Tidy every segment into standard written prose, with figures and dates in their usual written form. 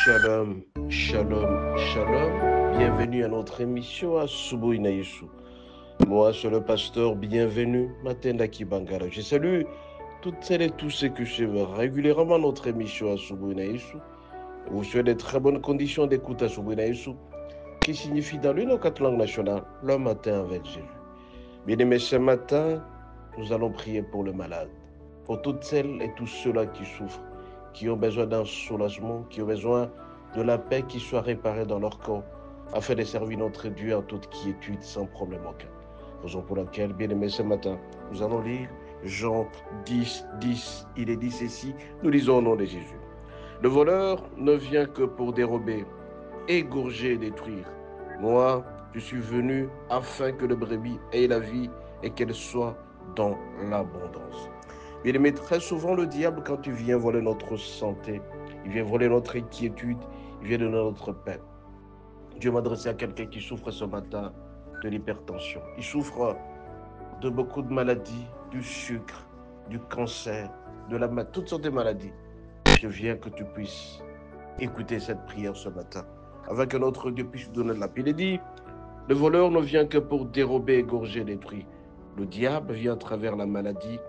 Shalom, shalom, shalom. Bienvenue à notre émission à Subuhi na Yesu. Moi, c'est le pasteur. Bienvenue, Matenda Kibangara. Je salue toutes celles et tous ceux qui suivent régulièrement notre émission à Subuhi na Yesu. Vous souhaitez de très bonnes conditions d'écoute à Subuhi na Yesu, qui signifie dans l'une aux quatre langues nationales, le matin avec Jésus. Bien-aimés, ce matin, nous allons prier pour le malade, pour toutes celles et tous ceux-là qui souffrent, qui ont besoin d'un soulagement, qui ont besoin de la paix qui soit réparée dans leur corps, afin de servir notre Dieu en toute quiétude, sans problème aucun. Raison pour laquelle, bien-aimés, ce matin, nous allons lire Jean 10, 10. Il est dit ceci, nous lisons au nom de Jésus. Le voleur ne vient que pour dérober, égorger et détruire. Moi, je suis venu afin que le brebis ait la vie et qu'elle soit dans l'abondance. Bien-aimé, très souvent, le diable, quand il vient voler notre santé, il vient voler notre inquiétude, il vient donner notre paix. Dieu m'a adressé à quelqu'un qui souffre ce matin de l'hypertension. Il souffre de beaucoup de maladies, du sucre, du cancer, toutes sortes de maladies. Je viens que tu puisses écouter cette prière ce matin, afin que notre Dieu puisse nous donner la paix. Il est dit, le voleur ne vient que pour dérober, égorger, détruire. Le diable vient à travers la maladie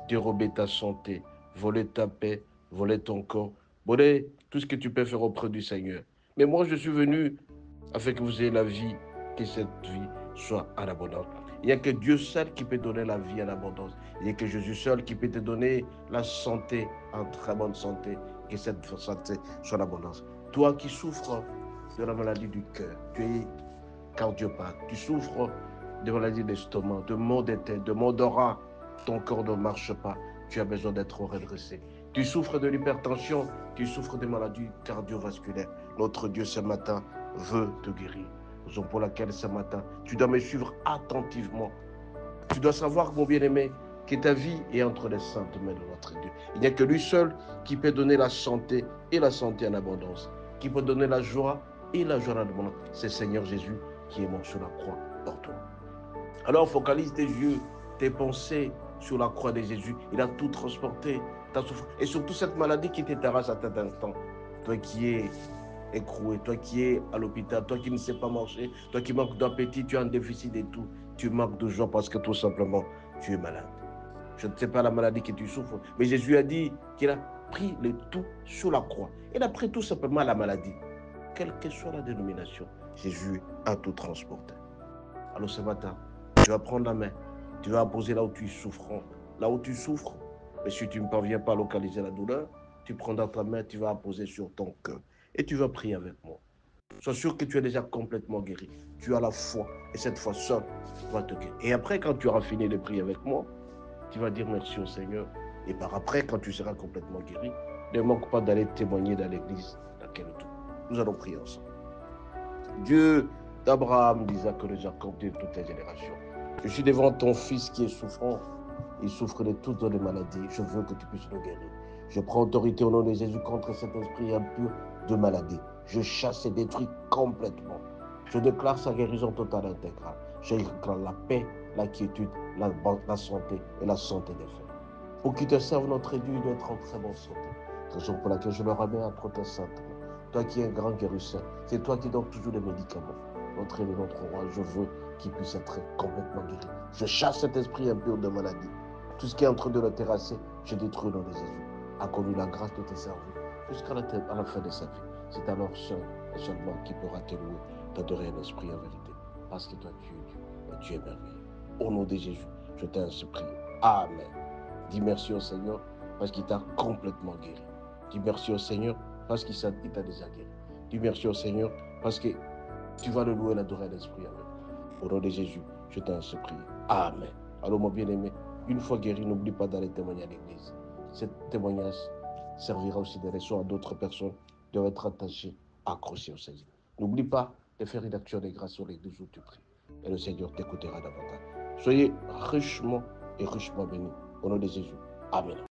dérober ta santé, voler ta paix, voler ton corps, voler tout ce que tu peux faire auprès du Seigneur. Mais moi, je suis venu afin que vous ayez la vie, que cette vie soit en abondance. Il n'y a que Dieu seul qui peut donner la vie en abondance. Il n'y a que Jésus seul qui peut te donner la santé en très bonne santé, que cette santé soit en abondance. Toi qui souffres de la maladie du cœur, tu es cardiopathe, tu souffres de maladie d'estomac, de maux de tête, de maux d'aura, ton corps ne marche pas, tu as besoin d'être redressé. Tu souffres de l'hypertension, tu souffres de maladies cardiovasculaires. Notre Dieu ce matin veut te guérir. Raison pour laquelle ce matin, tu dois me suivre attentivement. Tu dois savoir, mon bien-aimé, que ta vie est entre les saintes mains de notre Dieu. Il n'y a que lui seul qui peut donner la santé et la santé en abondance, qui peut donner la joie et la joie en abondance. C'est Seigneur Jésus qui est mort sur la croix pour toi. Alors focalise tes yeux, tes pensées sur la croix de Jésus. Il a tout transporté, ta souffrance. Et surtout cette maladie qui te terrasse à cet instant. Toi qui es écroué, toi qui es à l'hôpital, toi qui ne sais pas marcher, toi qui manques d'appétit, tu as un déficit et tout. Tu manques de joie parce que tout simplement, tu es malade. Je ne sais pas la maladie que tu souffres, mais Jésus a dit qu'il a pris le tout sur la croix. Il a pris tout simplement la maladie. Quelle que soit la dénomination, Jésus a tout transporté. Alors ce matin, tu vas prendre la main, tu vas poser là où tu souffres, là où tu souffres. Mais si tu ne parviens pas à localiser la douleur, tu prendras ta main, tu vas poser sur ton cœur et tu vas prier avec moi. Sois sûr que tu es déjà complètement guéri. Tu as la foi et cette foi seule va te guérir. Et après, quand tu auras fini de prier avec moi, tu vas dire merci au Seigneur. Et par après, quand tu seras complètement guéri, ne manque pas d'aller témoigner dans l'église dans laquelle nous allons prier ensemble. Dieu d'Abraham, d'Isaac et de Jacob, de toutes les générations. Je suis devant ton fils qui est souffrant. Il souffre de toutes les maladies. Je veux que tu puisses le guérir. Je prends autorité au nom de Jésus contre cet esprit impur de maladie. Je chasse et détruis complètement. Je déclare sa guérison totale et intégrale. Je déclare la paix, la quiétude, la santé et la santé des frères. Pour qu'il te serve, notre Dieu, il doit être en très bonne santé. Raison pour laquelle je le ramène entre tes saintes mains. Toi qui es un grand guérisseur, c'est toi qui donnes toujours des médicaments. Notre Dieu, notre roi, je veux qu'il puisse être complètement guéri. Je chasse cet esprit impur de maladie. Tout ce qui est en train de le terrasser, je détruis au nom de Jésus. Accorde-lui la grâce de te servir jusqu'à la fin de sa vie. C'est alors seul et seulement qui pourra te louer, t'adorer en esprit et en vérité. Parce que toi, tu es Dieu et tu es merveilleux. Au nom de Jésus, je t'ai ainsi prié. Amen. Dis merci au Seigneur parce qu'il t'a complètement guéri. Dis merci au Seigneur parce qu'il t'a déjà guéri. Dis merci au Seigneur parce que tu vas le louer et l'adorer à l'esprit avec. Au nom de Jésus, je t'ai ainsi prié. Amen. Alors mon bien-aimé, une fois guéri, n'oublie pas d'aller témoigner à l'église. Ce témoignage servira aussi de leçon à d'autres personnes qui doivent être attachées, accrochées au Seigneur. N'oublie pas de faire une action de grâce sur l'église où tu pries. Et le Seigneur t'écoutera davantage. Soyez richement et richement bénis. Au nom de Jésus. Amen.